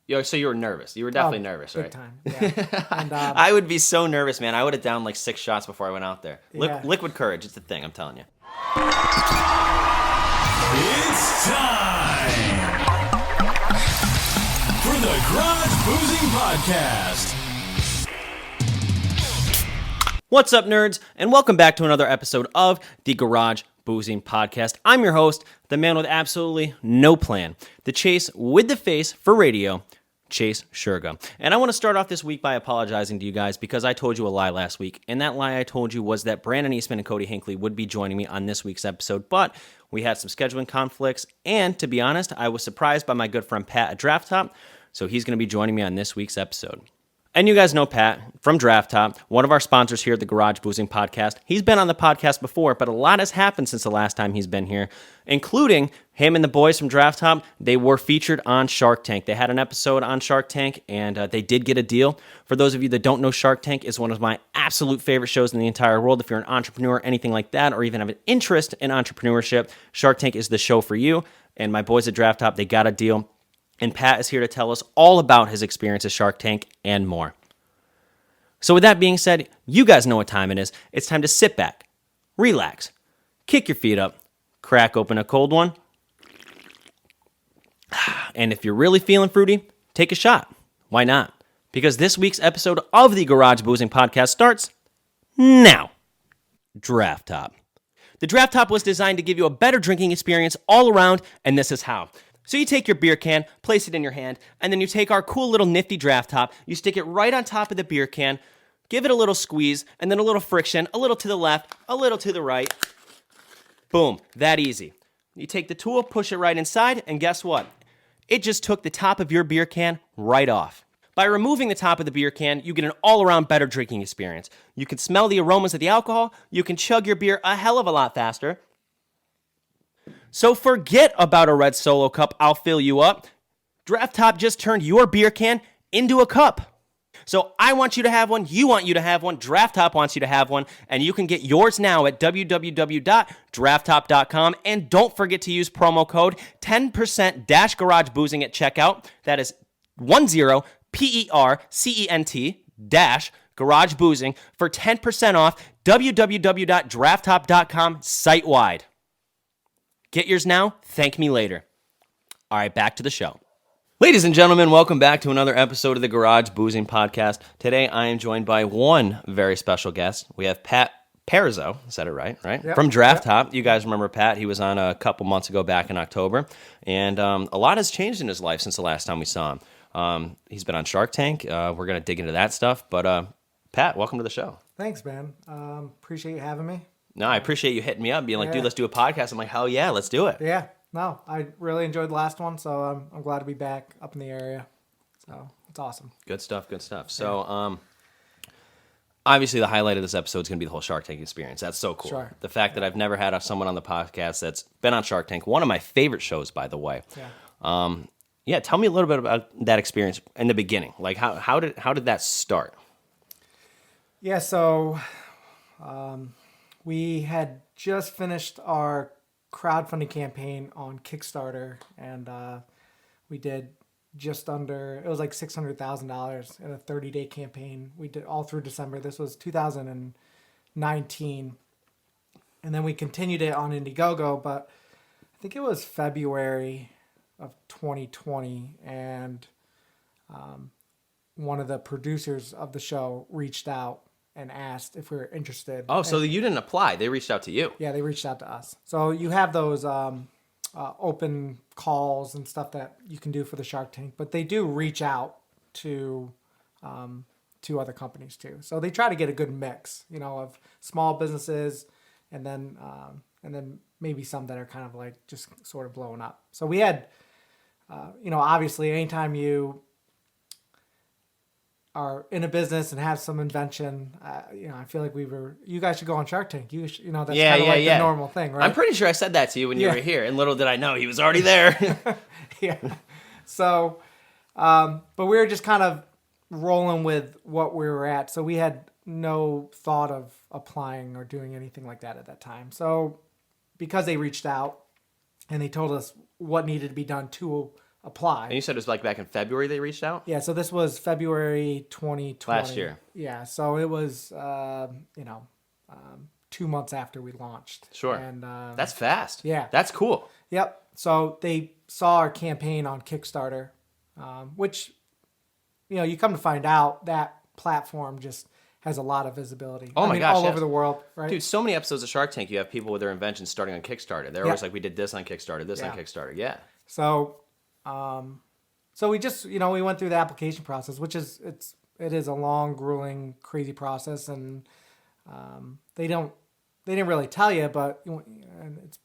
Yo, so you were nervous. You were definitely nervous, right? Big time, yeah. And I would be so nervous, man. I would have downed like 6 shots before I went out there. Yeah. Liquid courage, it's a thing, I'm telling you. It's time for the Garage Boozing Podcast. What's up, nerds? And welcome back to another episode of the Garage Boozing Podcast. I'm your host, the man with absolutely no plan, the Chase with the face for radio, Chase Shurga. And I want to start off this week by apologizing to you guys because I told you a lie last week. And that lie I told you was that Brandon Eastman and Cody Hinckley would be joining me on this week's episode, but we had some scheduling conflicts. And to be honest, I was surprised by my good friend Pat at Draft Top, so he's going to be joining me on this week's episode. And you guys know Pat from Draft Top, one of our sponsors here at the Garage Boozing Podcast. He's been on the podcast before, but a lot has happened since the last time he's been here, including him and the boys from Draft Top. They were featured on Shark Tank. They had an episode on Shark Tank, and they did get a deal. For those of you that don't know, Shark Tank is one of my absolute favorite shows in the entire world. If you're an entrepreneur, anything like that, or even have an interest in entrepreneurship, Shark Tank is the show for you. And my boys at Draft Top, they got a deal. And Pat is here to tell us all about his experience at Shark Tank and more. So with that being said, you guys know what time it is. It's time to sit back, relax, kick your feet up, crack open a cold one, and if you're really feeling fruity, take a shot. Why not? Because this week's episode of the Garage Boozing Podcast starts now. Draft Top. The Draft Top was designed to give you a better drinking experience all around, and this is how. So you take your beer can, place it in your hand, and then you take our cool little nifty Draft Top, you stick it right on top of the beer can, give it a little squeeze, and then a little friction, a little to the left, a little to the right. Boom, that easy. You take the tool, push it right inside, and guess what? It just took the top of your beer can right off. By removing the top of the beer can, you get an all-around better drinking experience. You can smell the aromas of the alcohol, you can chug your beer a hell of a lot faster. So forget about a red Solo cup, I'll fill you up. Draft Top just turned your beer can into a cup. So I want you to have one, you want you to have one, Draft Top wants you to have one, and you can get yours now at www.drafttop.com. And don't forget to use promo code 10%-garageboozing at checkout. That is 10%-garageboozing for 10% off www.drafttop.com site-wide. Get yours now, thank me later. All right, back to the show. Ladies and gentlemen, welcome back to another episode of the Garage Boozing Podcast. Today, I am joined by one very special guest. We have Pat Perzo, said it right? Yep. From Draft Top. You guys remember Pat. He was on a couple months ago back in October. And a lot has changed in his life since the last time we saw him. He's been on Shark Tank. We're going to dig into that stuff. But Pat, welcome to the show. Thanks, man. Appreciate you having me. No, I appreciate you hitting me up, being like, Yeah. dude, let's do a podcast. I'm like, hell yeah, let's do it. Yeah, no, I really enjoyed the last one, so I'm glad to be back up in the area. So it's awesome. Good stuff, good stuff. So, obviously, the highlight of this episode is going to be the whole Shark Tank experience. That's so cool. Sure. The fact that I've never had someone on the podcast that's been on Shark Tank, one of my favorite shows, by the way. Yeah. Tell me a little bit about that experience in the beginning. Like, how did that start? Yeah, so we had just finished our crowdfunding campaign on Kickstarter, and we did just under, it was like $600,000 in a 30-day campaign. We did all through December. This was 2019. And then we continued it on Indiegogo, but I think it was February of 2020, and one of the producers of the show reached out and asked if we were interested. Oh, so you didn't apply. They reached out to you. Yeah, they reached out to us. So you have those open calls and stuff that you can do for the Shark Tank, but they do reach out to other companies too. So they try to get a good mix, of small businesses and then maybe some that are kind of like just sort of blowing up. So we had, obviously anytime you are in a business and have some invention, I feel like you guys should go on Shark Tank. That's kind of like the normal thing, right? I'm pretty sure I said that to you when you were here, and little did I know he was already there. Yeah. So, but we were just kind of rolling with what we were at. So we had no thought of applying or doing anything like that at that time. So because they reached out and they told us what needed to be done to apply. And you said it was like back in February they reached out? Yeah, so this was February 2020. Last year. Yeah, so it was 2 months after we launched. Sure. And That's fast. Yeah. That's cool. Yep. So they saw our campaign on Kickstarter, which, you come to find out that platform just has a lot of visibility. Oh my gosh, all yes. over the world, right? Dude, so many episodes of Shark Tank, you have people with their inventions starting on Kickstarter. They're always like, we did this on Kickstarter, this on Kickstarter. Yeah. So, so we just, we went through the application process, which is, it is a long, grueling, crazy process. And, they didn't really tell you, but and it's,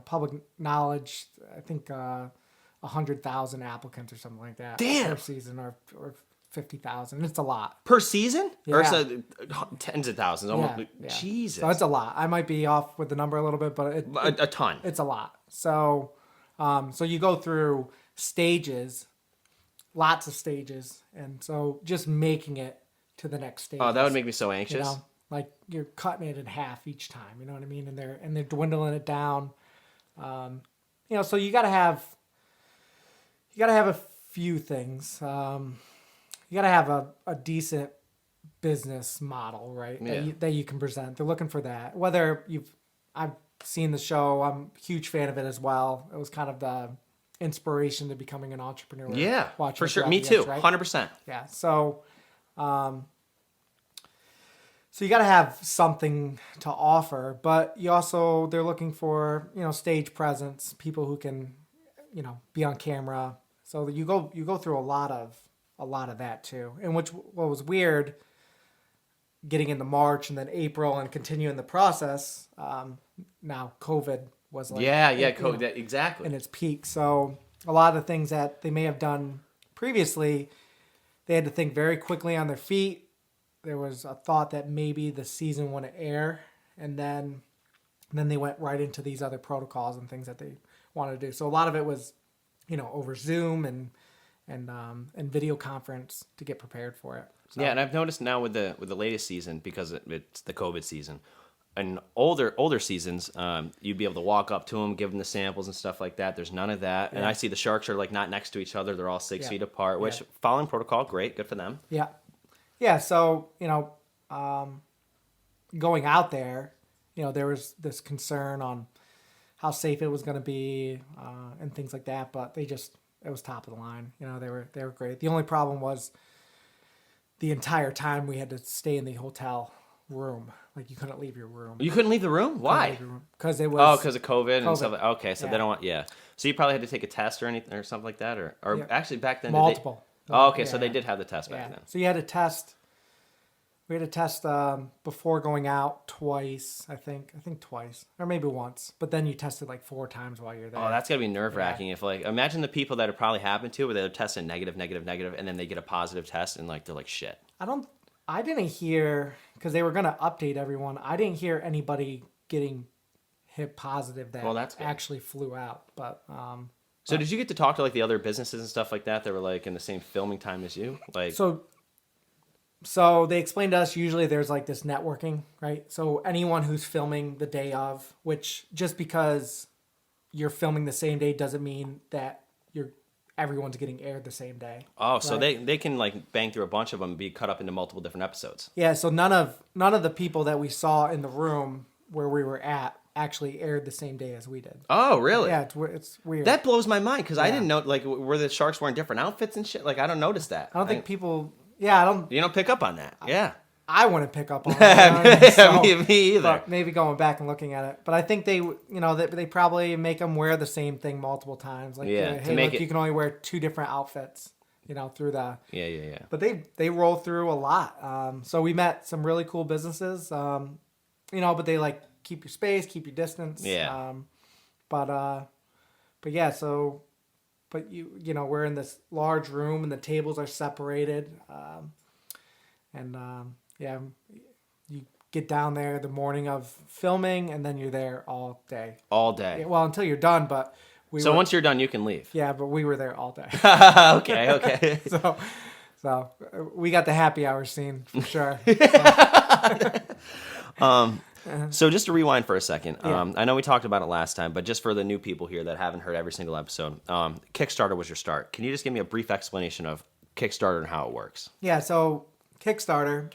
public knowledge. I think, 100,000 applicants or something like that. Damn. Per season or 50,000. It's a lot. Per season? Or Yeah. so, tens of thousands. Almost. Yeah. Jesus. So it's a lot. I might be off with the number a little bit, but a ton. it's a lot. So, so you go through stages, lots of stages, and so just making it to the next stage. Oh, that would make me so anxious. Like you're cutting it in half each time. You know what I mean? And they're dwindling it down. So you gotta have a few things. You gotta have a decent business model, right? Yeah. That you can present. They're looking for that. I've seen the show. I'm a huge fan of it as well. It was kind of the inspiration to becoming an entrepreneur. Yeah, watching for it sure. throughout Me the too. years, right? 100%. Yeah. So you got to have something to offer, but they're looking for, stage presence, people who can, be on camera. So that you go through a lot of that too. And what was weird getting into March and then April and continuing the process, now COVID was like, exactly. in its peak. So a lot of the things that they may have done previously, they had to think very quickly on their feet. There was a thought that maybe the season wouldn't air, and then they went right into these other protocols and things that they wanted to do. So a lot of it was, over Zoom and video conference to get prepared for it. So, yeah, and I've noticed now with the latest season, because it's the COVID season, and older seasons, you'd be able to walk up to them, give them the samples and stuff like that. There's none of that, and I see the sharks are like not next to each other; they're all 6 feet apart. Which following protocol, great, good for them. Yeah. Yeah, so, going out there, there was this concern on how safe it was going to be and things like that, but it was top of the line. They were great. The only problem was the entire time we had to stay in the hotel room. Like, you couldn't leave your room. You couldn't leave the room? Why? Because it was... because of COVID and stuff. Okay, so Yeah. they don't want... Yeah. So you probably had to take a test or anything or something like that? Or Yeah. actually, back then... Multiple. So they did have the test back then. So you had to test... We had to test before going out twice, I think twice, or maybe once. But then you tested like 4 times while you're there. Oh, that's gotta be nerve wracking. If imagine the people that it probably happened to, where they're testing negative, and then they get a positive test, and they're like, shit. I didn't hear, because they were gonna update everyone. I didn't hear anybody getting hit positive that that's good. actually flew out. But So did you get to talk to the other businesses and stuff like that were in the same filming time as you? So they explained to us, usually there's this networking, right? So anyone who's filming the day of, which just because you're filming the same day doesn't mean that everyone's getting aired the same day. Oh, so right? they can bang through a bunch of them and be cut up into multiple different episodes. Yeah, so none of the people that we saw in the room where we were at actually aired the same day as we did. Oh, really? Yeah, it's weird. That blows my mind, because I didn't know, were the sharks wearing different outfits and shit? I don't notice that. I don't think people... Yeah, I don't... You don't pick up on that. Yeah. I wouldn't pick up on it. So, me either. But maybe going back and looking at it. But I think they probably make them wear the same thing multiple times. You can only wear 2 different outfits, through the... Yeah. But they roll through a lot. So we met some really cool businesses, but they keep your space, keep your distance. Yeah. But yeah, so... But we're in this large room and the tables are separated. You get down there the morning of filming and then you're there all day. All day. Well, until you're done, but once you're done, you can leave. Yeah, but we were there all day. Okay. So we got the happy hour scene for sure. So just to rewind for a second, Yeah. I know we talked about it last time, but just for the new people here that haven't heard every single episode, Kickstarter was your start. Can you just give me a brief explanation of Kickstarter and how it works? Yeah, so Kickstarter,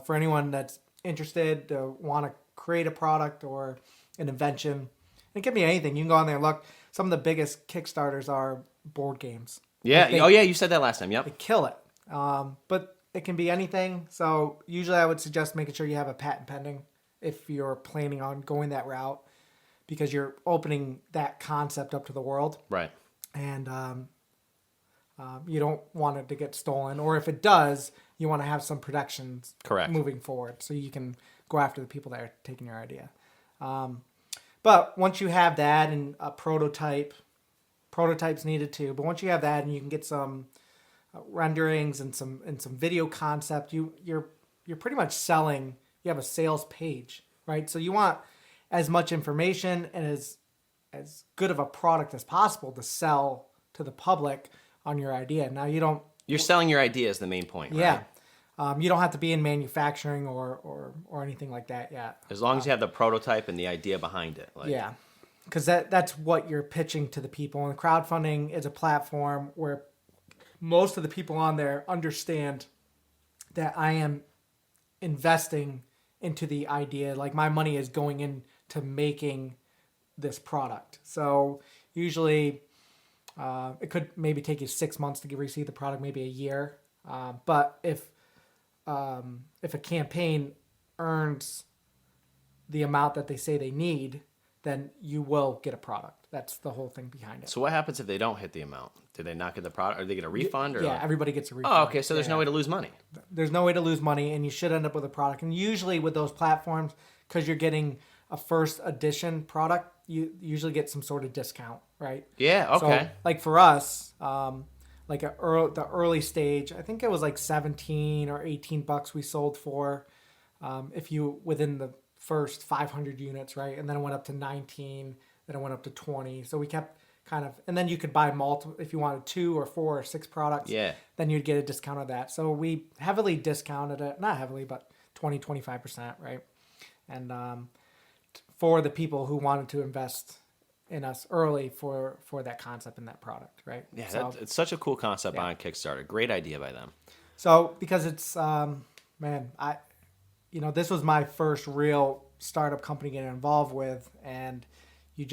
for anyone that's interested to want to create a product or an invention, it can be anything. You can go on there and look. Some of the biggest Kickstarters are board games. Yeah. Like Oh, yeah. You said that last time. Yep. they kill it. But it can be anything. So usually I would suggest making sure you have a patent pending if you're planning on going that route, because you're opening that concept up to the world. Right. And you don't want it to get stolen, or if it does, you want to have some protections Correct. moving forward, so you can go after the people that are taking your idea. But once you have that and a prototype's needed too. But once you have that and you can get some renderings and some video concept, you're pretty much selling. You have a sales page, right? So you want as much information and as good of a product as possible to sell to the public on your idea. Now You're selling your idea is the main point, right? Yeah. You don't have to be in manufacturing or anything like that yet. As long as you have the prototype and the idea behind it. Yeah. Because that's what you're pitching to the people. And crowdfunding is a platform where most of the people on there understand that I am investing into the idea. Like, my money is going into making this product. So usually it could maybe take you 6 months to receive the product, maybe a year. But if a campaign earns the amount that they say they need, then you will get a product. That's the whole thing behind it. So what happens if they don't hit the amount? Do they not get the product? Are they get a refund? Or Yeah, like... everybody gets a refund. Oh, okay. So there's no way to lose money. There's no way to lose money, and you should end up with a product. And usually with those platforms, because you're getting a first edition product, you usually get some sort of discount, right? Yeah. Okay. So, like for us, like the early stage, I think it was like 17 or 18 bucks we sold for, if you within the first 500 units, right? And then it went up to 19, then it went up to 20. So we kept kind of, and then you could buy multiple if you wanted 2 or 4 or 6 products. Yeah. Then you'd get a discount of that. So we heavily discounted it, not heavily, but 20-25%, right? And for the people who wanted to invest in us early for that concept and that product, right? Yeah, So, it's such a cool concept on Kickstarter. Great idea by them. so because it's this was my first real startup company getting involved with, and you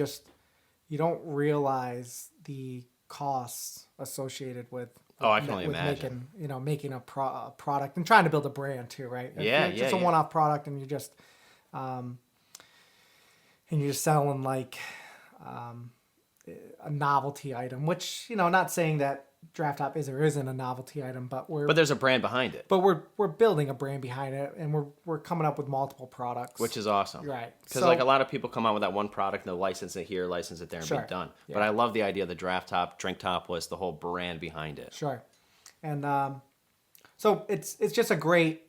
don't realize the costs associated with I can only imagine. making a product and trying to build a brand too, right? If it's just a one-off product and you're just selling like a novelty item, which, not saying that Draft Top is or isn't a novelty item, but there's a brand behind it, but we're building a brand behind it, and we're coming up with multiple products, which is awesome, right? Because like a lot of people come out with that one product and they'll license it here, license it there, and Sure. be done. Yeah. But I love the idea of the Draft Top, Drink Topless, the whole brand behind it. Sure. And so it's just a great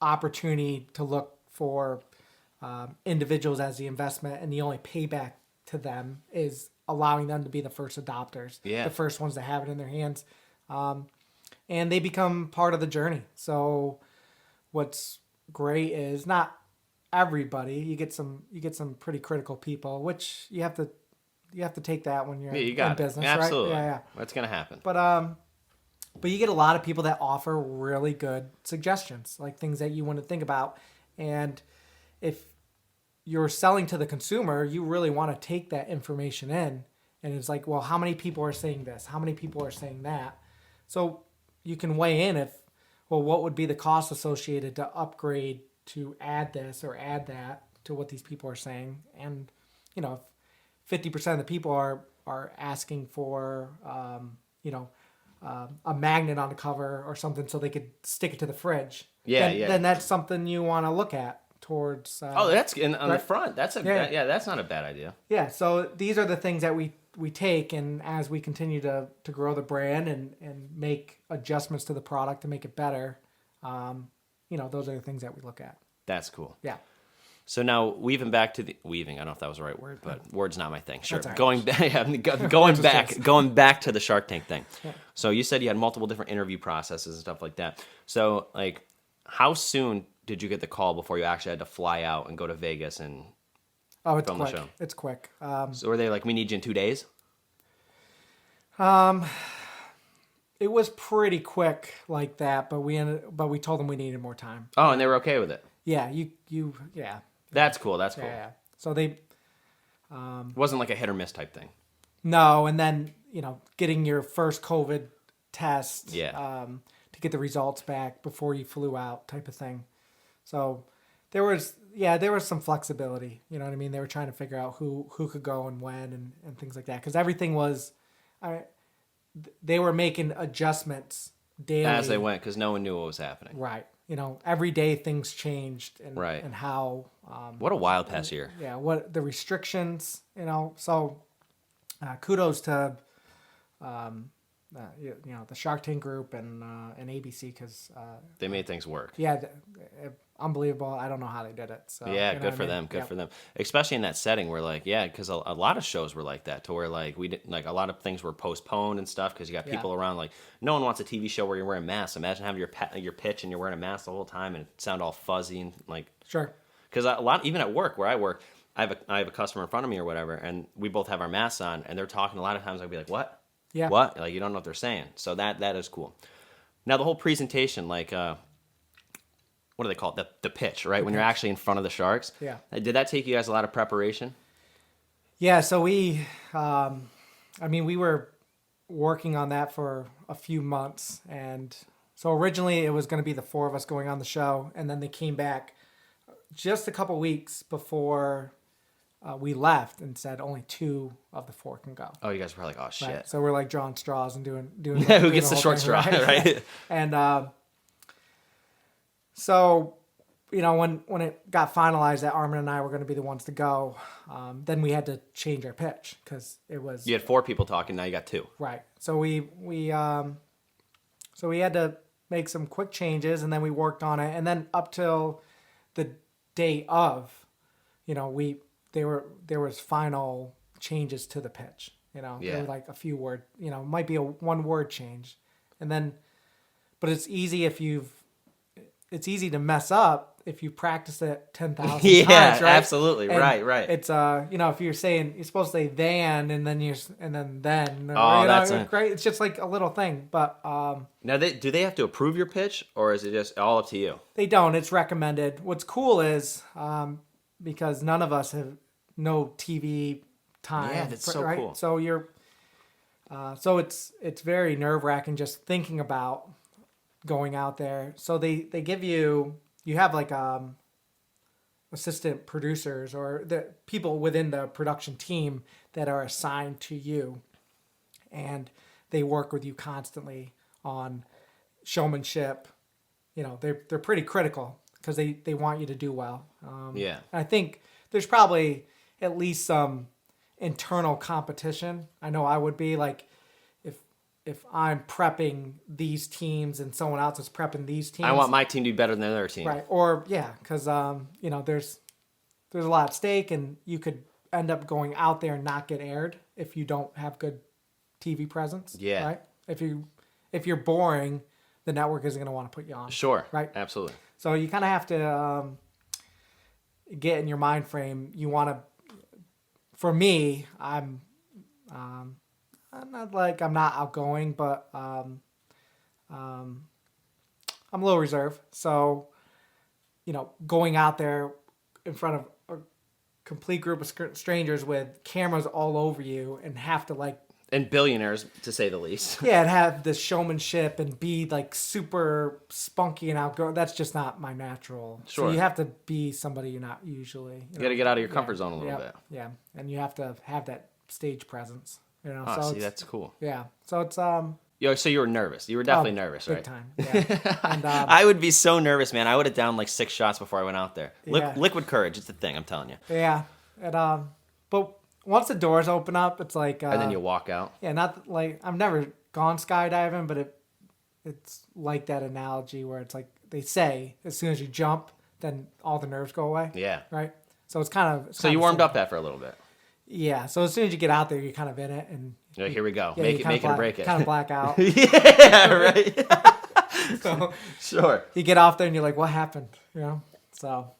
opportunity to look for individuals as the investment, and the only payback to them is allowing them to be the first adopters, the first ones to have it in their hands, and they become part of the journey. So what's great is not everybody. You get some pretty critical people, which you have to take that when you're in business, absolutely. right? Yeah. That's gonna happen. But you get a lot of people that offer really good suggestions, like things that you want to think about. And if you're selling to the consumer, you really want to take that information in. And it's like, well, how many people are saying this? How many people are saying that? So you can weigh in what would be the cost associated to upgrade to add this or add that to what these people are saying. And, if 50% of the people are asking for, a magnet on the cover or something so they could stick it to the fridge. Then that's something you want to look at towards. That's on right? the front. That's that's not a bad idea. Yeah. So these are the things that we take, and as we continue to grow the brand and make adjustments to the product to make it better, those are the things that we look at. That's cool. Yeah. So now weaving back to I don't know if that was the right word, but word's not my thing. Sure. That's all right. Going back to the Shark Tank thing. Yeah. So you said you had multiple different interview processes and stuff like that. So like, how soon did you get the call before you actually had to fly out and go to Vegas and Oh, it's film quick. the show? It's quick. So were they like, we need you in 2 days? It was pretty quick like that, but we told them we needed more time. Oh, and they were okay with it. Yeah, yeah. That's cool. That's cool. Yeah. So they It wasn't like a hit or miss type thing. no, and then getting your first COVID test, Yeah. to get the results back before you flew out, type of thing. So there was some flexibility. You know what I mean? They were trying to figure out who could go and when and things like that because everything was, they were making adjustments daily As they went, because no one knew what was happening. Right. Every day things changed and Right. and how What a wild past year. yeah, what the restrictions, so kudos to the Shark Tank group and ABC because They made things work. unbelievable. I don't know how they did it. So Yeah, you know good what for I mean? them. Good Yep. for them. Especially in that setting where, like, yeah, because a lot of shows were like that, to where like we didn't like a lot of things were postponed and stuff because you got Yeah. people around. Like, no one wants a TV show where you're wearing masks. Imagine having your pitch and you're wearing a mask the whole time and it sound all fuzzy and like. Sure. Because a lot, even at work where I work, I have a customer in front of me or whatever, and we both have our masks on, and they're talking. A lot of times I'd be like, "What? Yeah. What?" Like, you don't know what they're saying. So that is cool. Now the whole presentation, like, what do they call it? The pitch, right? When you're actually in front of the sharks. Yeah. Did that take you guys a lot of preparation? Yeah. So we were working on that for a few months, and so originally it was going to be the four of us going on the show, and then they came back just a couple weeks before we left and said only two of the four can go. Oh, you guys were probably like, "Oh shit." Right? So we're like drawing straws and doing Yeah, who doing gets the whole short thing, straw, right? And so when it got finalized that Armin and I were going to be the ones to go, then we had to change our pitch because it was You had 4 people talking, now you got 2. right. So we had to make some quick changes, and then we worked on it, and then up till the day of, there was final changes to the pitch. There Yeah. were like a few word, might be a 1 word change, and then, but it's easy it's easy to mess up if you practice it 10,000 Yeah, times, right? absolutely. And Right. It's if you're supposed to say then and then then. Oh, that's great. It's just like a little thing, but Now, do they have to approve your pitch, or is it just all up to you? they don't. It's recommended. What's cool is because none of us have no TV time. Yeah, that's so right? cool. So you're so it's very nerve-wracking just thinking about going out there. So they give you have like assistant producers or the people within the production team that are assigned to you, and they work with you constantly on showmanship. They're pretty critical because they want you to do well. Yeah. I think there's probably at least some internal competition. I know I would be like, if I'm prepping these teams and someone else is prepping these teams. I want my team to be better than their team. Right. Or yeah, because there's a lot at stake, and you could end up going out there and not get aired if you don't have good TV presence. Yeah. Right. If you're boring, the network isn't going to want to put you on. Sure. Right. Absolutely. So you kind of have to get in your mind frame. You want to. For me, I'm not outgoing, but I'm a little reserved. So, going out there in front of a complete group of strangers with cameras all over you and have to And billionaires, to say the least. yeah, and have this showmanship and be like super spunky and outgoing. That's just not my natural. Sure. So you have to be somebody you're not usually. You got to get out of your comfort zone a little yeah, bit. Yeah, and you have to have that stage presence. Oh, so see, it's- that's cool. yeah. So it's So you were nervous. You were definitely nervous, big right? time. Yeah. And I would be so nervous, man. I would have downed like 6 shots before I went out there. Yeah. Liquid courage, it's the thing, I'm telling you. yeah, and but once the doors open up, it's like And then you walk out. yeah, not like I've never gone skydiving, but it's like that analogy where it's like they say as soon as you jump, then all the nerves go away. Yeah. Right. So it's kind of So you warmed up that for a little bit. Yeah. So as soon as you get out there, you're kind of in it, and You're like, here we go. yeah, Make you it kinda or break it. Kind of black out. Yeah, right. So Sure. you get off there and you're like, what happened? So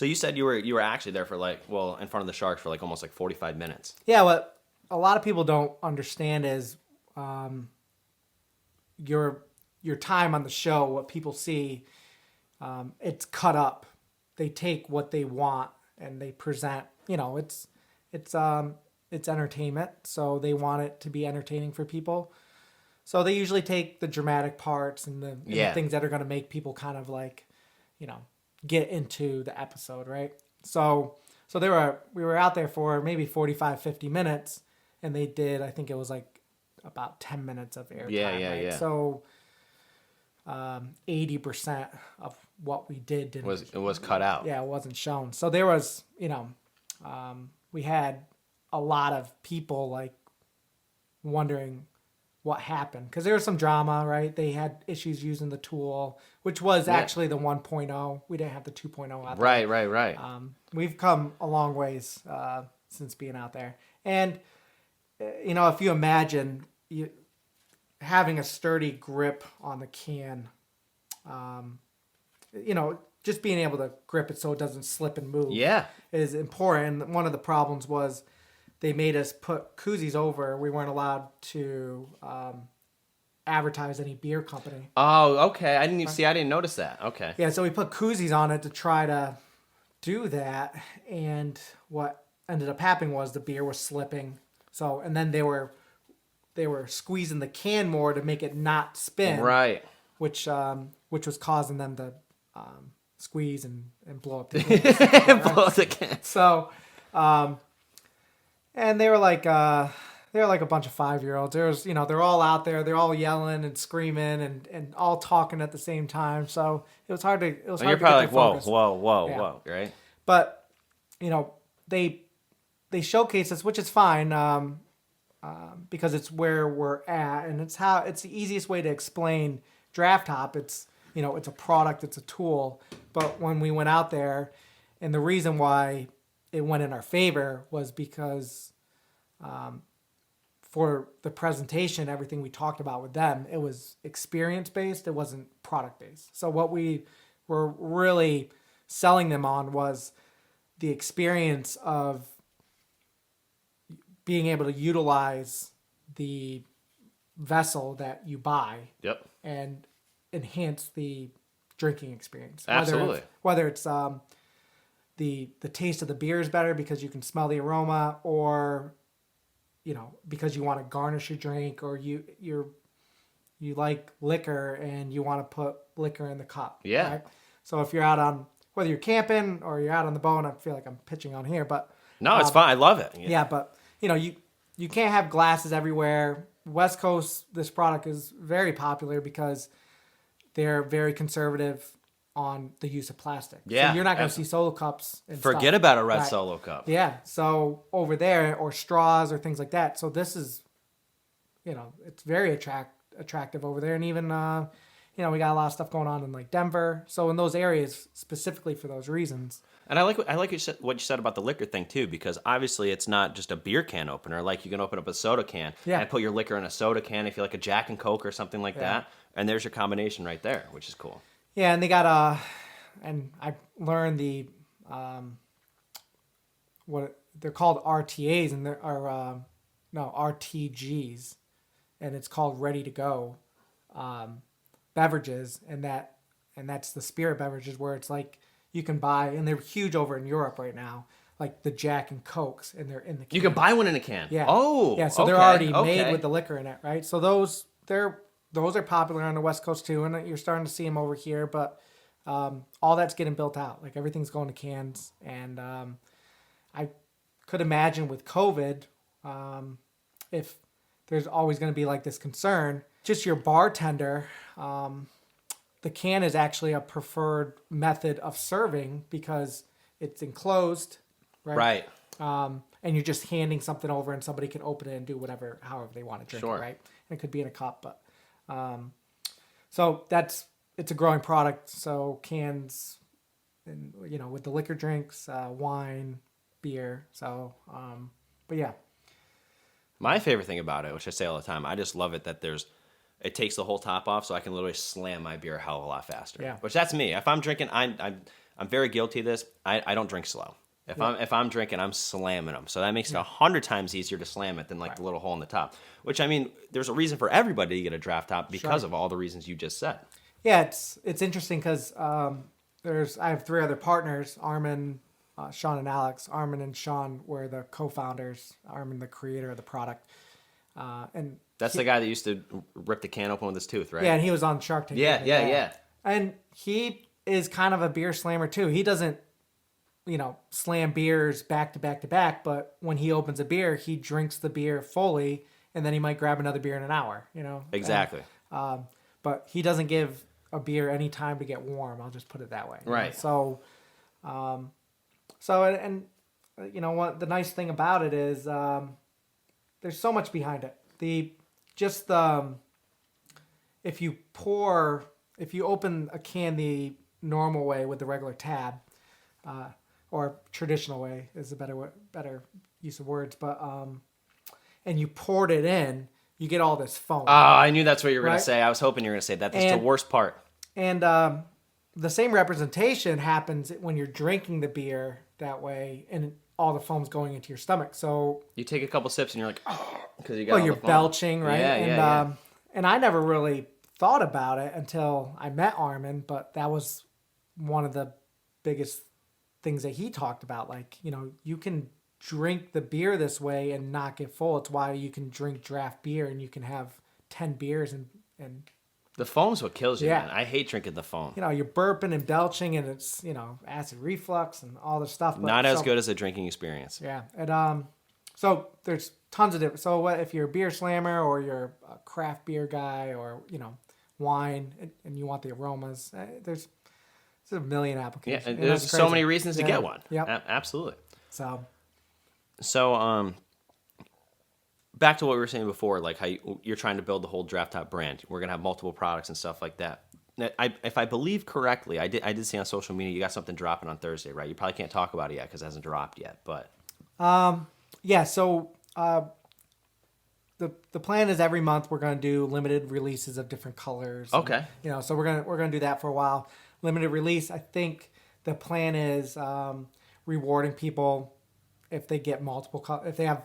you said you were actually there for in front of the sharks for almost 45 minutes. Yeah, what a lot of people don't understand is your time on the show, what people see, it's cut up. They take what they want and they present. It's entertainment, so they want it to be entertaining for people. So they usually take the dramatic parts and the things that are going to make people kind of get into the episode, right? So we were out there for maybe 45, 50 minutes, and they did, I think it was about 10 minutes of airtime. Yeah. So 80% of what we did was cut out. Yeah, it wasn't shown. So there was, we had a lot of people wondering what happened, because there was some drama, right? They had issues using the tool, which was actually the 1.0. We didn't have the 2.0 out there. Right. We've come a long ways since being out there. And, if you imagine having a sturdy grip on the can, just being able to grip it so it doesn't slip and move is important. And one of the problems was they made us put koozies over. We weren't allowed to advertise any beer company. Oh, okay. I didn't notice that. Okay. Yeah, so we put koozies on it to try to do that. And what ended up happening was the beer was slipping. So, and then they were squeezing the can more to make it not spin. Right. Which was causing them to squeeze and blow up the can. Blow up the can. So, and they were like a bunch of 5-year-olds. There was, they're all out there. They're all yelling and screaming and all talking at the same time. So it was hard to. It was hard you're to get probably their whoa, right? But they showcase us, which is fine, because it's where we're at, and it's the easiest way to explain Draft Hop. It's it's a product, it's a tool. But when we went out there, and the reason why it went in our favor was because for the presentation, everything we talked about with them, it was experience based. It wasn't product based. So what we were really selling them on was the experience of being able to utilize the vessel that you buy. Yep. And enhance the drinking experience. Absolutely. Whether it's the taste of the beer is better because you can smell the aroma, or because you want to garnish your drink, or you like liquor and you want to put liquor in the cup. Yeah. Right? So if you're out on, whether you're camping or you're out on the boat, and I feel like I'm pitching on here, but no, it's fine. I love it. Yeah, but you can't have glasses everywhere. West Coast, this product is very popular because they're very conservative on the use of plastic. Yeah, so you're not going to see solo cups and forget stuff. about a red Solo cup. Yeah, so over there, or straws or things like that. So this is, it's very attractive over there. And even, we got a lot of stuff going on in Denver. So in those areas, specifically for those reasons. And I like what you said about the liquor thing too, because obviously it's not just a beer can opener. You can open up a soda can and put your liquor in a soda can if you like a Jack and Coke or something like that. And there's your combination right there, which is cool. Yeah, and they got and I learned the what they're called RTAs, and there are RTGs, and it's called ready to go beverages, and that's the spirit beverages where it's you can buy, and they're huge over in Europe right now, the Jack and Cokes, and they're in the can. You can buy one in a can. Yeah. Oh. Yeah. So they're already made with the liquor in it, right? So those are popular on the West Coast too, and you're starting to see them over here. But all that's getting built out. Everything's going to cans, and I could imagine with COVID, if there's always going to be this concern, just your bartender. The can is actually a preferred method of serving because it's enclosed, right? Right. And you're just handing something over, and somebody can open it and do however they want to drink it, right? And it could be in a cup, but so it's a growing product. So cans, and with the liquor drinks, wine, beer. So, but yeah. My favorite thing about it, which I say all the time, I just love it that there's it takes the whole top off, so I can literally slam my beer a hell of a lot faster. Yeah. Which that's me. If I'm drinking, I'm very guilty of this. I don't drink slow. If I'm drinking, I'm slamming them. So that makes it 100 times easier to slam it than like the little hole in the top. Which, I mean, there's a reason for everybody to get a draft top because of all the reasons you just said. Yeah, it's interesting because I have 3 other partners, Armin, Sean, and Alex. Armin and Sean were the co-founders. Armin, the creator of the product, and That's the guy that used to rip the can open with his tooth, right? yeah, and he was on Shark Tank. Yeah. And he is kind of a beer slammer too. He doesn't, slam beers back to back to back, but when he opens a beer, he drinks the beer fully, and then he might grab another beer in an hour. Exactly. But he doesn't give a beer any time to get warm. I'll just put it that way. Right. So what the nice thing about it is there's so much behind it. If you open a can the normal way with the regular tab, or traditional way is a better use of words, but and you poured it in, you get all this foam. Oh, I knew that's what you were going Right? to say. I was hoping you were going to say that. That's the worst part. And the same representation happens when you're drinking the beer that way, and all the foam's going into your stomach. So You take a couple sips and you're like, oh, because you got all you're the foam. belching, right? Yeah, And I never really thought about it until I met Armin, but that was one of the biggest things that he talked about. Like, you can drink the beer this way and not get full. It's why you can drink draft beer and you can have 10 beers and The foam's what kills you, Yeah. man. I hate drinking the foam. you're burping and belching, and it's acid reflux and all this stuff. But, Not as good as a drinking experience. Yeah, and so there's tons of different. So what if you're a beer slammer or you're a craft beer guy or wine and you want the aromas? There's a million Yeah, applications. and And there's that's so crazy. many reasons to Yeah. get one. Yep. Absolutely. So Back to what we were saying before, like how you're trying to build the whole draft top brand. We're gonna have multiple products and stuff like that. Now, if I believe correctly, I did see on social media you got something dropping on Thursday, right? You probably can't talk about it yet because it hasn't dropped yet, but yeah, so the plan is every month we're going to do limited releases of different colors. Okay. And, so we're gonna do that for a while. Limited release. I think the plan is rewarding people if they get multiple colors. If they have,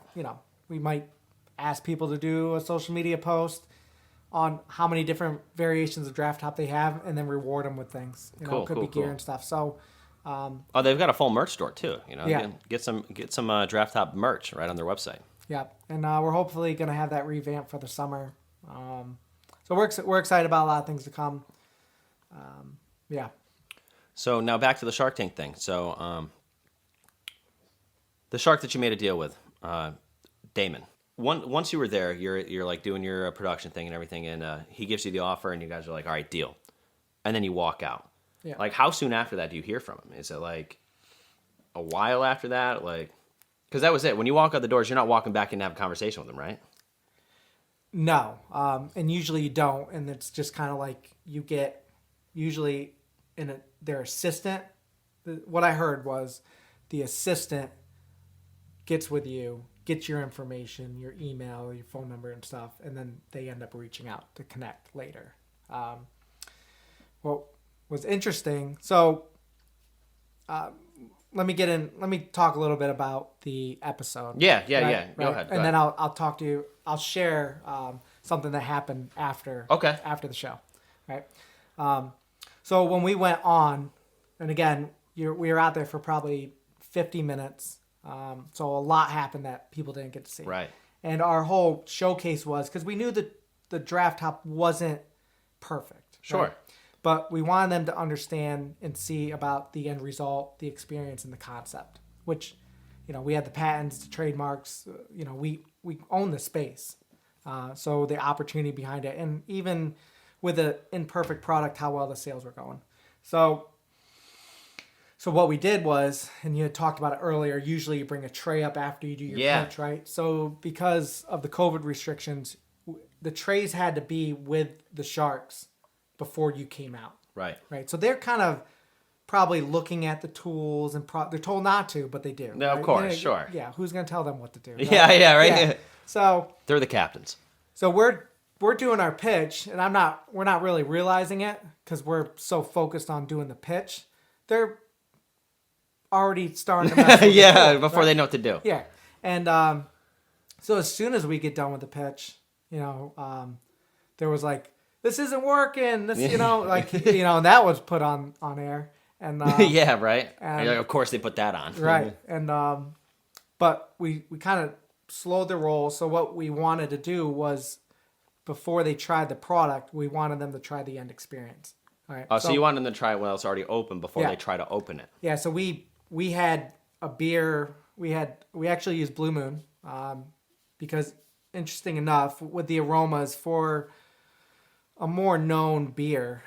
we might ask people to do a social media post on how many different variations of draft top they have, and then reward them with things. Cool, it could cool, be gear cool. and stuff. So. oh, they've got a full merch store too. Yeah. Get some draft top merch right on their website. Yeah, and we're hopefully going to have that revamp for the summer. So we're excited about a lot of things to come. Yeah. So now back to the Shark Tank thing. So the shark that you made a deal with, Damon. Once you were there, you're like doing your production thing and everything, and he gives you the offer, and you guys are like, all right, deal. And then you walk out. Yeah. Like, how soon after that do you hear from him? Is it like a while after that? Like, because that was it. When you walk out the doors, you're not walking back in to have a conversation with them, right? No, and usually you don't, and it's just kind of like you get usually their assistant. What I heard was the assistant gets with you, gets your information, your email, your phone number, and stuff, and then they end up reaching out to connect later. What was interesting? So, let me talk a little bit about the episode. Yeah. Right? Go Right? ahead. And go then ahead. I'll talk to you. I'll share something that happened after. Okay. After the show, right? So when we went on, and again, we were out there for probably 50 minutes. So a lot happened that people didn't get to see. Right. And our whole showcase was because we knew that the draft top wasn't perfect. Sure. Right? But we wanted them to understand and see about the end result, the experience, and the concept, which, we had the patents, the trademarks, we own the space. So the opportunity behind it, and even with an imperfect product, how well the sales were going. So what we did was, and you had talked about it earlier, usually you bring a tray up after you do your pitch, right? So because of the COVID restrictions, the trays had to be with the sharks before you came out. Right. Right. So they're kind of probably looking at the tools and they're told not to, but they do. No, of right? course, sure. Yeah. Who's going to tell them what to do? Right? Yeah, right. Yeah. So They're the captains. we're we're doing our pitch, and we're not really realizing it because we're so focused on doing the pitch. They're already starting to mess with the pool, before right? they know what to do. Yeah. And so as soon as we get done with the pitch, there was like, this isn't working. This, and that was put on air. And Yeah, right. and- Of course they put that on. right. And but we kind of slowed the roll. So what we wanted to do was, before they tried the product, we wanted them to try the end experience. All right. Oh, so you wanted them to try it when it's already open before Yeah. they try to open it. Yeah. So we had a beer. We actually used Blue Moon because, interesting enough, with the aromas for a more known beer,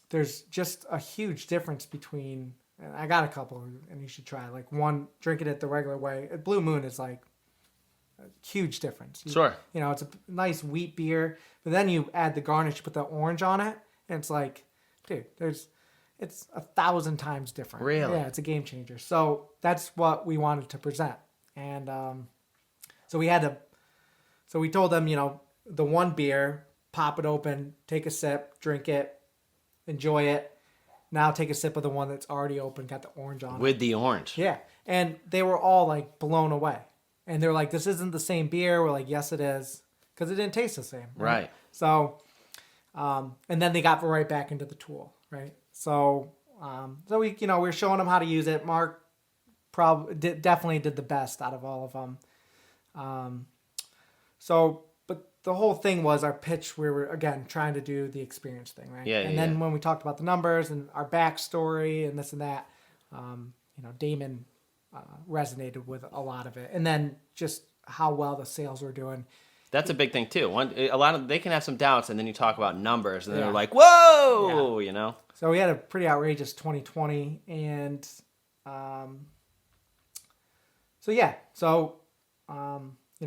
there's just a huge difference between. And I got a couple, and you should try. Like one, drinking it the regular way. Blue Moon is like a huge difference. Sure. It's a nice wheat beer, but then you add the garnish, you put the orange on it, and it's like, dude, it's 1,000 times different. Really? Yeah, it's a game changer. So that's what we wanted to present, and so we told them, the one beer, pop it open, take a sip, drink it, enjoy it. Now take a sip of the one that's already open, got the orange on it. With the orange. Yeah. And they were all like blown away. And they're like, this isn't the same beer. We're like, yes, it is. Because it didn't taste the same. Right. So, and then they got right back into the tool. Right. So, we were showing them how to use it. Mark definitely did the best out of all of them. But the whole thing was our pitch. We were, again, trying to do the experience thing, right? Yeah, and then when we talked about the numbers and our backstory and this and that, Damon resonated with a lot of it. And then just how well the sales were doing. That's a big thing too. They can have some doubts, and then you talk about numbers, and Yeah. they're like, "Whoa!" So we had a pretty outrageous 2020, and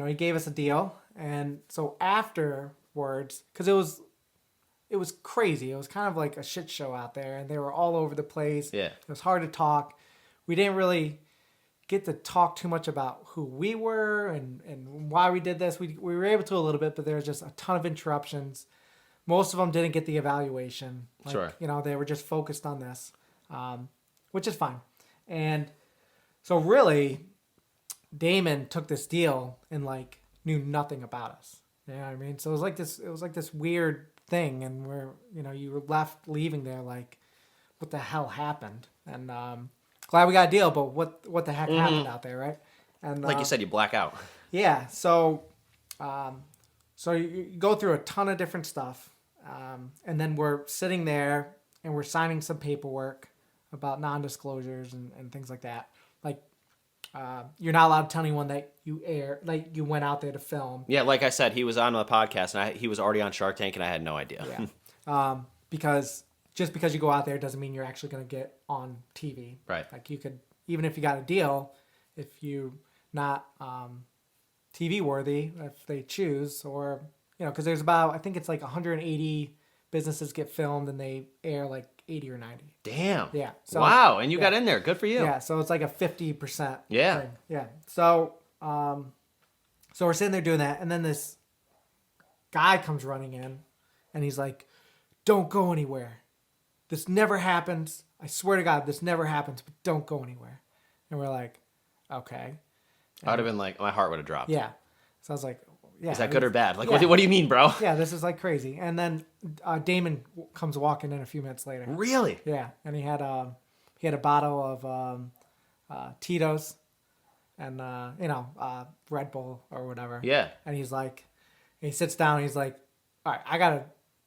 he gave us a deal, and so afterwards, because it was crazy. It was kind of like a shit show out there, and they were all over the place. Yeah. It was hard to talk. We didn't really get to talk too much about who we were and why we did this. We were able to a little bit, but there was just a ton of interruptions. Most of them didn't get the evaluation. Sure. They were just focused on this, which is fine. And so really, Damon took this deal and knew nothing about us. You know what I mean? So it was like this weird thing, and you were leaving there like, what the hell happened? And glad we got a deal, but what the heck happened out there, right? And Like you said, you black out. yeah. So you go through a ton of different stuff, and then we're sitting there and we're signing some paperwork about non-disclosures and things like that. You're not allowed to tell anyone that you went out there to film. Yeah, like I said, he was on the podcast, and he was already on Shark Tank, and I had no idea. Yeah. Because just because you go out there doesn't mean you're actually going to get on TV. Right. You could, even if you got a deal, if you not TV worthy, if they choose, or because there's I think it's 180 businesses get filmed and they air 80 or 90. Damn. Yeah. So, wow, and you got in there. Good for you. Yeah. So it's like a 50%. Yeah. Thing. Yeah. So so we're sitting there doing that, and then this guy comes running in, and he's like, "Don't go anywhere. This never happens. I swear to God, this never happens, but don't go anywhere." And we're like, okay. I would have been like, my heart would have dropped. Yeah. So I was like, yeah. Is that good or bad? Like, yeah. what do you mean, bro? Yeah, this is crazy. And then Damon comes walking in a few minutes later. Really? Yeah. And he had a bottle of Tito's and, Red Bull or whatever. Yeah. And he sits down and he's like, all right, I got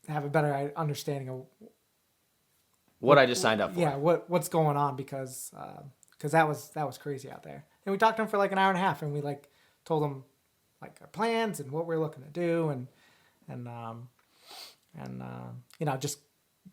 to have a better understanding of what I just signed up for. Yeah, what's going on, because that was crazy out there. And we talked to him for an hour and a half, and we told him our plans and what we're looking to do, and just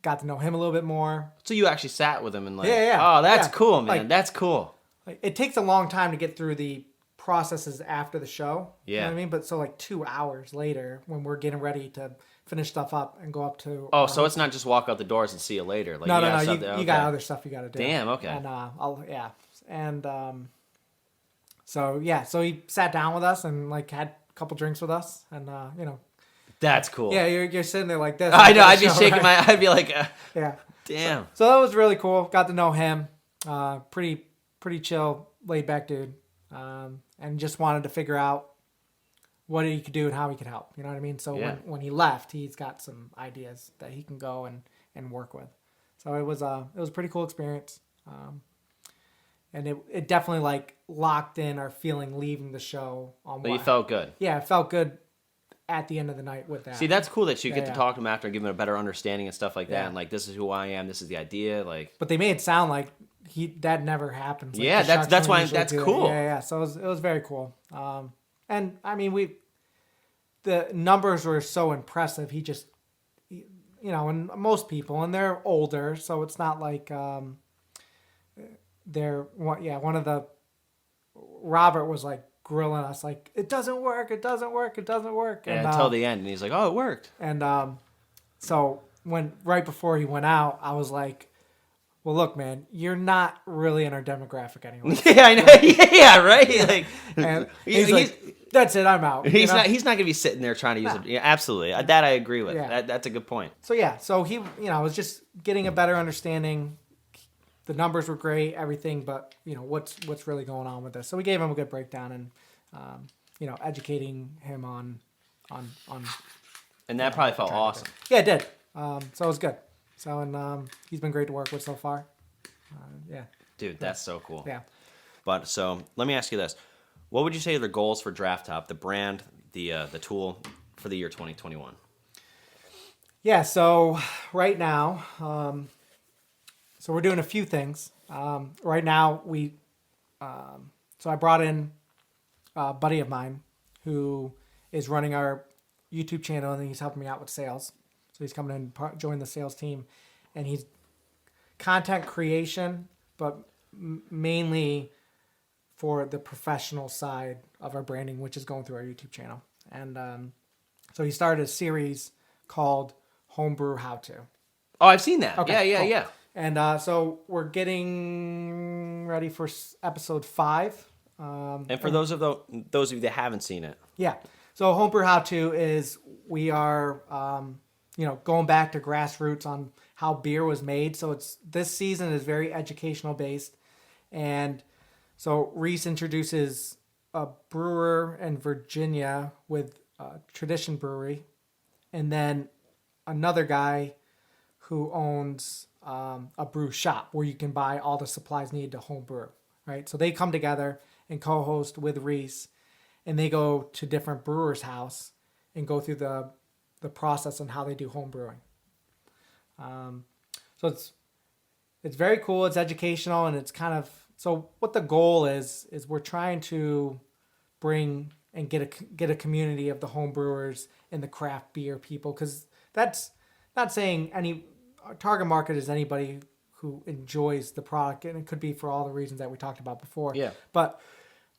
got to know him a little bit more. So you actually sat with him and Yeah. Oh, that's Yeah. cool, man. That's cool. It takes a long time to get through the processes after the show. Yeah. You know what I mean? But so 2 hours later, when we're getting ready to finish stuff up and go up to... Oh, so it's not just walk out the doors and see you later. No. You got other stuff you got to do. Damn, okay. And so he sat down with us and had a couple drinks with us, and That's cool. Yeah, you're sitting there like this. I know. I'd be Show, shaking right? I'd be like, Yeah. damn. So that was really cool. Got to know him. Pretty chill, laid back dude. And just wanted to figure out what he could do and how he could help. You know what I mean? So Yeah. when he left, he's got some ideas that he can go and work with. So it was a pretty cool experience. And it definitely like locked in our feeling leaving the show on But you felt good. Yeah, it felt good at the end of the night with that. See, that's cool that you get to yeah. talk to him after and give him a better understanding and stuff like that. Yeah. And like, this is who I am. This is the idea. Like, But they made it sound like that never happens. Like, yeah, the that's Sharks don't why usually that's do it. cool. Yeah. So it was very cool. And I mean, the numbers were so impressive. He just, and most people, and they're older, so it's not like one of the Robert was like grilling us like it doesn't work. yeah, And, until the end. And he's like, oh, it worked. And so right before he went out, I was like, well, look, man, you're not really in our demographic anyway. Yeah, I know. Yeah, right. Like, And he's like, that's it, I'm out. He's not going to be sitting there trying to use it. Yeah, absolutely. That I agree with. Yeah. That's a good point. So yeah, so he, was just getting a better understanding. The numbers were great, everything, but what's really going on with this. So we gave him a good breakdown and educating him on. And that probably felt awesome. Yeah, it did. So it was good. So and he's been great to work with so far. Yeah. Dude, that's so cool. Yeah. But so let me ask you this: what would you say are the goals for Draft Top, the brand, the tool for the year 2021? Yeah. So right now, so we're doing a few things. Right now, so I brought in a buddy of mine who is running our YouTube channel, and he's helping me out with sales. So he's coming in and join the sales team, and he's content creation, but mainly for the professional side of our branding, which is going through our YouTube channel. And so he started a series called Homebrew How To. Oh, I've seen that. Okay, Yeah. cool. Yeah. And so we're getting ready for episode 5. And for those of you that haven't seen it, Yeah. So Homebrew How To is we are, going back to grassroots on how beer was made. So this season is very educational based. And so Reese introduces a brewer in Virginia with Tradition Brewery. And then another guy who owns a brew shop where you can buy all the supplies needed to home brew, right? So they come together and co-host with Reese, and they go to different brewers' house and go through the process on how they do home brewing. So it's very cool. It's educational, and it's kind of so. What the goal is we're trying to bring and get a community of the home brewers and the craft beer people, because that's not saying our target market is anybody who enjoys the product, and it could be for all the reasons that we talked about before. Yeah. But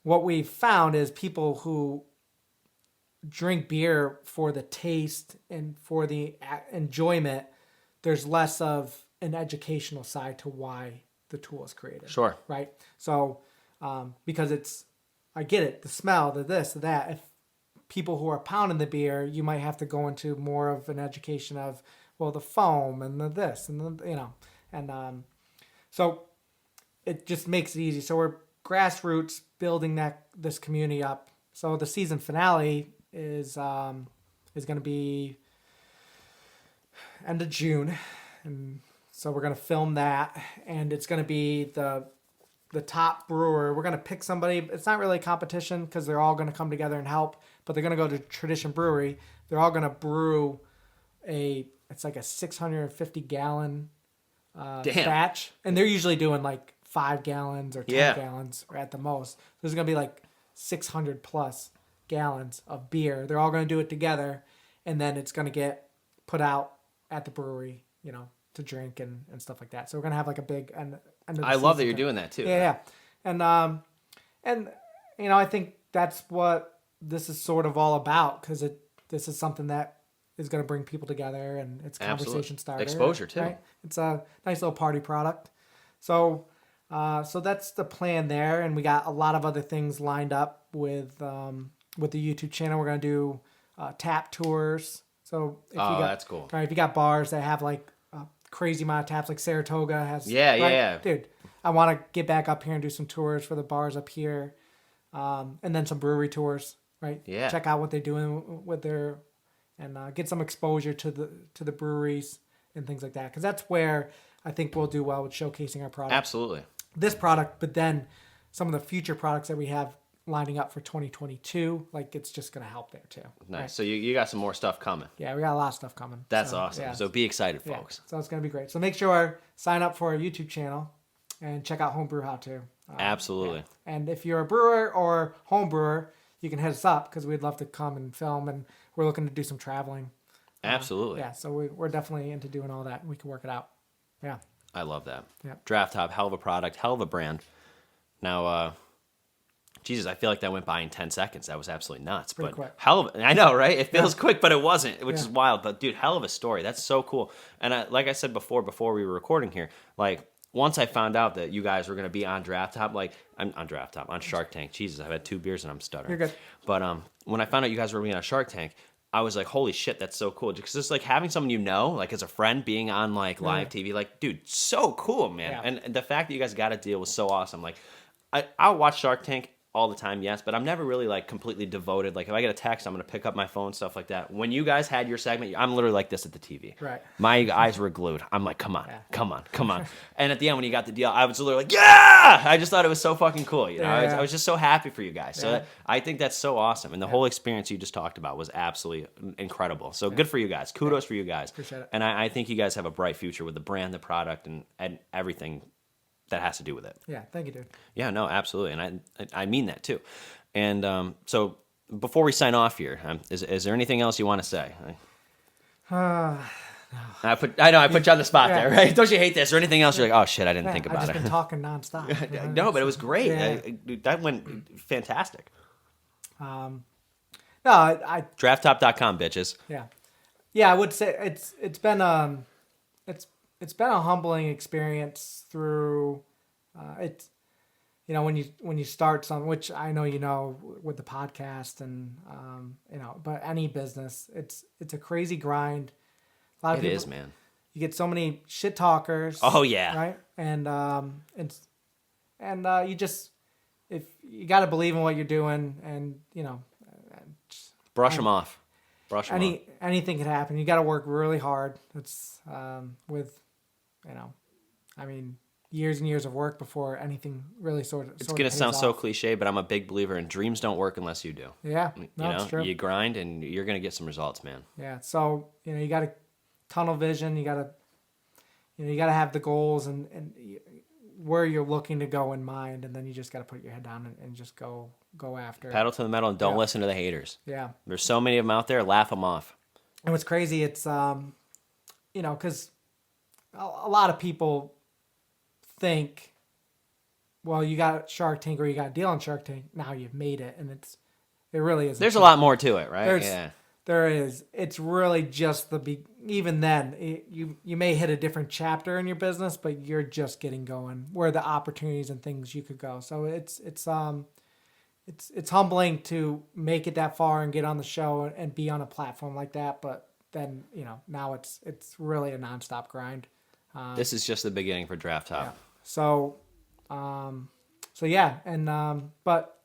what we've found is people who drink beer for the taste and for the enjoyment, there's less of an educational side to why the tool is created. Sure. Right? So, because I get it, the smell, the this, the that. If people who are pounding the beer, you might have to go into more of an education of, well, the foam and the this and the, and so it just makes it easy. So we're grassroots building this community up. So the season finale is going to be end of June, and so we're going to film that, and it's going to be the top brewer. We're going to pick somebody. It's not really a competition because they're all going to come together and help, but they're going to go to Tradition Brewery. They're all going to brew it's like a 650 gallon batch, and they're usually doing like 5 gallons or 10 gallons or at the most. There's going to be like 600 plus gallons of beer. They're all going to do it together, and then it's going to get put out at the brewery, to drink and stuff like that. So we're going to have like a big end of the I love that season you're thing. doing that too. Yeah. And I think that's what this is sort of all about, because this is something that is going to bring people together, and it's conversation starter. Exposure too. Right? It's a nice little party product. So that's the plan there, and we got a lot of other things lined up with the YouTube channel. We're going to do tap tours So if Oh, you got, that's cool. Right, if you got bars that have like a crazy amount of taps, like Saratoga has. Yeah, right? yeah. Dude, I want to get back up here and do some tours for the bars up here, and then some brewery tours. Right. Yeah. Check out what they're doing with their, and get some exposure to the breweries and things like that, because that's where I think we'll do well with showcasing our product. Absolutely. This product, but then some of the future products that we have lining up for 2022, like it's just going to help there too. Nice. Right? So you got some more stuff coming. Yeah, we got a lot of stuff coming. That's So, awesome. yeah. So be excited, Yeah, folks. so it's going to be great. So make sure sign up for our YouTube channel and check out Homebrew How To. Absolutely. Yeah. And if you're a brewer or home brewer, you can hit us up because we'd love to come and film, and we're looking to do some traveling. Absolutely. Yeah, so we're definitely into doing all that. We can work it out. Yeah. I love that. Yeah. Draft Top, hell of a product, hell of a brand. Now, Jesus, I feel like that went by in 10 seconds. That was absolutely nuts. Pretty But quick. hell of, I know, right? It feels quick, but it wasn't, which Yeah. is wild. But dude, hell of a story. That's so cool. And like I said before we were recording here, like once I found out that you guys were going to be on Draft Top, like I'm on Draft Top, on Shark Tank. Jesus, I've had 2 beers and I'm stuttering. You're good. But when I found out you guys were being on Shark Tank, I was like, holy shit, that's so cool. Because it's like having someone you know, like as a friend, being on like live TV, like, dude, so cool, man. Yeah. And the fact that you guys got a deal was so awesome. Like, I'll watch Shark Tank all the time, yes, but I'm never really like completely devoted. Like if I get a text, I'm gonna pick up my phone, stuff like that. When you guys had your segment, I'm literally like this at the TV. Right. My eyes were glued. I'm like, come on. And at the end, when you got the deal, I was literally like, yeah! I just thought it was so fucking cool. You know, Yeah. I was just so happy for you guys. So Yeah. I think that's so awesome. And the whole experience you just talked about was absolutely incredible. So good for you guys. Kudos for you guys. Appreciate it. And I think you guys have a bright future with the brand, the product, and everything that has to do with it. Yeah, thank you, dude. Yeah, no, absolutely, and I mean that too. And so before we sign off here, is there anything else you want to say? I put you on the spot Yeah. there, right? Don't you hate this or anything else? You're like, oh shit, I didn't think I've about just it. been talking nonstop. No, but it was great. Yeah. That went fantastic. No, I Drafttop.com, bitches. yeah, I would say it's been it's been a humbling experience through it's you know when you start something, which I know you know with the podcast and you know, but any business, it's a crazy grind. A lot of It people, is, man. You get so many shit talkers. Oh, yeah. right, and you just, if you got to believe in what you're doing, and you know, Brush them off. Brush them off. anything can happen. You got to work really hard. It's with, you know, I mean, years and years of work before anything really sort of. It's gonna sound so cliche, but I'm a big believer in dreams don't work unless you do. Yeah, You no, know, it's true. you grind and you're gonna get some results, man. Yeah, so you know, you got to tunnel vision. You got to have the goals and where you're looking to go in mind, and then you just got to put your head down and just go after. Pedal to the metal and don't Yeah. listen to the haters. Yeah. There's so many of them out there. Laugh them off. And what's crazy, it's you know, because a lot of people think, well, you got Shark Tank or you got a deal on Shark Tank, now you've made it, and it really isn't. There's a lot more to it, right? Yeah. There is. It's really just even then, you may hit a different chapter in your business, but you're just getting going where the opportunities and things you could go. So it's humbling to make it that far and get on the show and be on a platform like that. But then, you know, now it's really a nonstop grind. This is just the beginning for Draft Top. Yeah. So yeah, and but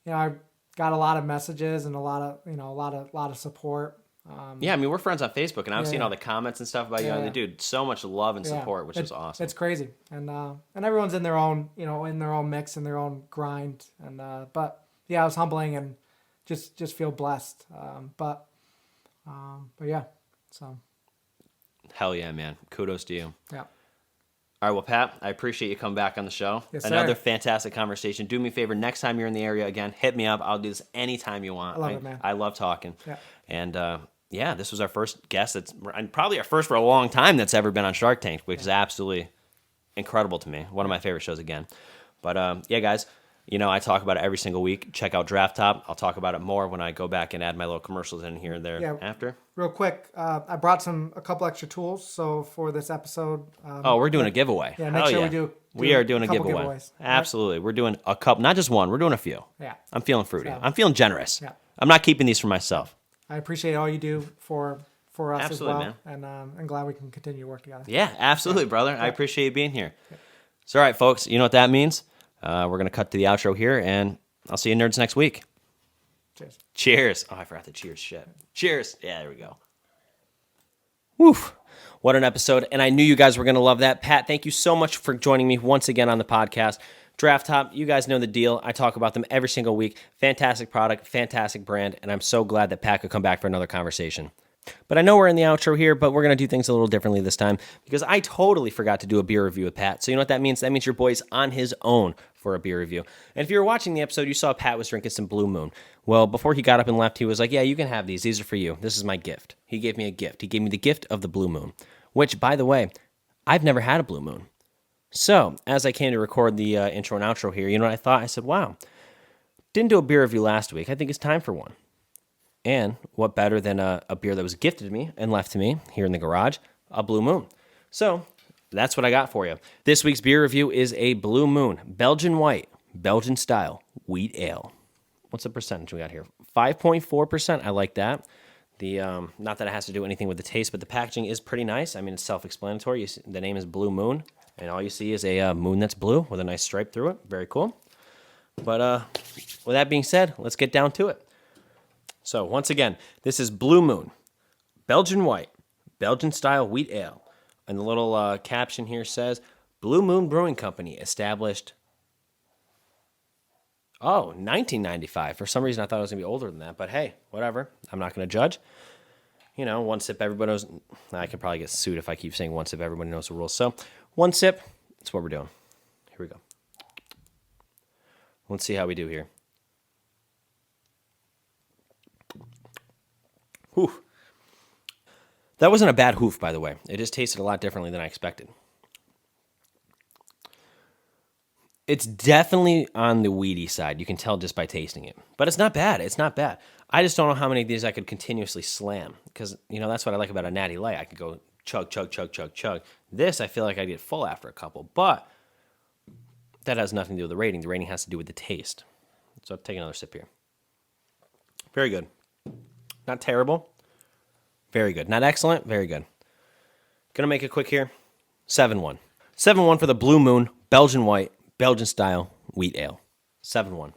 you know, I got a lot of messages and a lot of support. Yeah, I mean, we're friends on Facebook, and I've seen Yeah. all the comments and stuff about you. Yeah. And dude, so much love and Yeah. support, which is awesome. It's crazy, and everyone's in their own, you know, in their own mix and their own grind, and but yeah, it was humbling and just feel blessed. But yeah, so Hell yeah, man. Kudos to you. yeah. All right, well, Pat, I appreciate you coming back on the show. Yes, sir. Another fantastic conversation. Do me a favor, next time you're in the area again, hit me up. I'll do this anytime you want. I love it, man. I love talking. Yeah. And yeah, this was our first guest and probably our first for a long time that's ever been on Shark Tank, which is absolutely incredible to me. One of my favorite shows again. But yeah, guys, you know, I talk about it every single week. Check out Draft Top. I'll talk about it more when I go back and add my little commercials in here and there Yeah. after. Real quick, I brought a couple extra tools. So for this episode, Oh, we're doing a giveaway. yeah, make Hell sure yeah. we do We are doing a couple giveaway. giveaways. Absolutely. We're doing a couple, not just one. We're doing a few. Yeah. I'm feeling fruity. So- I'm feeling generous. Yeah. I'm not keeping these for myself. I appreciate all you do for us Absolutely, as well, and I'm glad we can continue to work together. Yeah, absolutely, brother. I appreciate you being here. So, all right, folks, you know what that means? We're going to cut to the outro here, and I'll see you nerds next week. Cheers. Cheers. Oh, I forgot the cheers shit. Cheers. Yeah, there we go. Woof. What an episode. And I knew you guys were going to love that. Pat, thank you so much for joining me once again on the podcast. Draft Top, you guys know the deal. I talk about them every single week. Fantastic product, fantastic brand, and I'm so glad that Pat could come back for another conversation. But I know we're in the outro here, but we're going to do things a little differently this time because I totally forgot to do a beer review with Pat. So you know what that means? That means your boy's on his own for a beer review. And if you were watching the episode, you saw Pat was drinking some Blue Moon. Well, before he got up and left, he was like, yeah, you can have these. These are for you. This is my gift. He gave me a gift. He gave me the gift of the Blue Moon, which, by the way, I've never had a Blue Moon. So as I came to record the intro and outro here, you know what I thought? I said, wow, didn't do a beer review last week. I think it's time for one. And what better than a beer that was gifted to me and left to me here in the garage, a Blue Moon. So that's what I got for you. This week's beer review is a Blue Moon, Belgian white, Belgian style, wheat ale. What's the percentage we got here? 5.4%. I like that. The not that it has to do anything with the taste, but the packaging is pretty nice. I mean, it's self-explanatory. The name is Blue Moon, and all you see is a moon that's blue with a nice stripe through it. Very cool. But with that being said, let's get down to it. So once again, this is Blue Moon, Belgian white, Belgian style wheat ale. And the little caption here says, Blue Moon Brewing Company, established, 1995. For some reason, I thought it was going to be older than that. But hey, whatever. I'm not going to judge. You know, one sip, everybody knows. I could probably get sued if I keep saying one sip, everybody knows the rules. So one sip, that's what we're doing. Here we go. Let's see how we do here. Whew. That wasn't a bad hoof, by the way. It just tasted a lot differently than I expected. It's definitely on the weedy side. You can tell just by tasting it. But it's not bad. It's not bad. I just don't know how many of these I could continuously slam. Because, you know, that's what I like about a Natty Light. I could go chug, chug, chug, chug, chug. This, I feel like I'd get full after a couple. But that has nothing to do with the rating. The rating has to do with the taste. So I'll take another sip here. Very good. Not terrible. Very good. Not excellent. Very good. Gonna make it quick here. 7-1. 7-1 for the Blue Moon, Belgian white, Belgian style wheat ale. 7-1.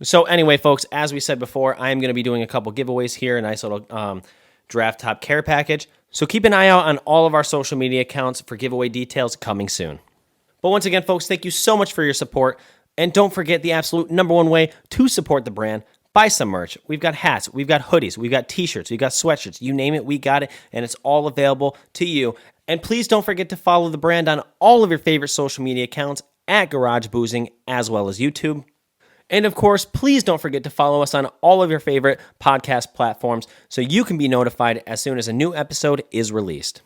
So anyway, folks, as we said before, I am going to be doing a couple giveaways here, a nice little Draft Top care package. So keep an eye out on all of our social media accounts for giveaway details coming soon. But once again, folks, thank you so much for your support. And don't forget the absolute number one way to support the brand. Buy some merch. We've got hats, we've got hoodies, we've got t-shirts, we've got sweatshirts. You name it, we got it, and it's all available to you. And please don't forget to follow the brand on all of your favorite social media accounts at Garage Boozing, as well as YouTube. And of course, please don't forget to follow us on all of your favorite podcast platforms so you can be notified as soon as a new episode is released.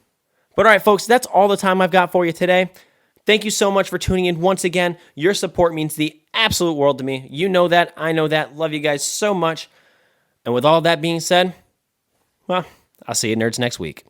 But all right, folks, that's all the time I've got for you today. Thank you so much for tuning in once again. Your support means the absolute world to me. You know that. I know that. Love you guys so much. And with all that being said, well, I'll see you nerds next week.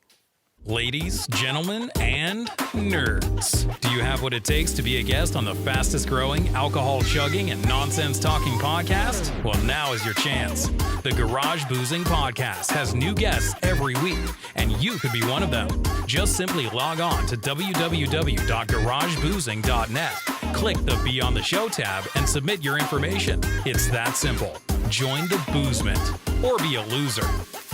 Ladies, gentlemen, and nerds. Do you have what it takes to be a guest on the fastest growing, alcohol chugging, and nonsense talking podcast? Well, now is your chance. The Garage Boozing Podcast has new guests every week, and you could be one of them. Just simply log on to www.garageboozing.net, click the Be on the Show tab, and submit your information. It's that simple. Join the boozement, or be a loser.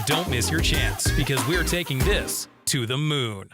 Don't miss your chance, because we're taking this to the moon.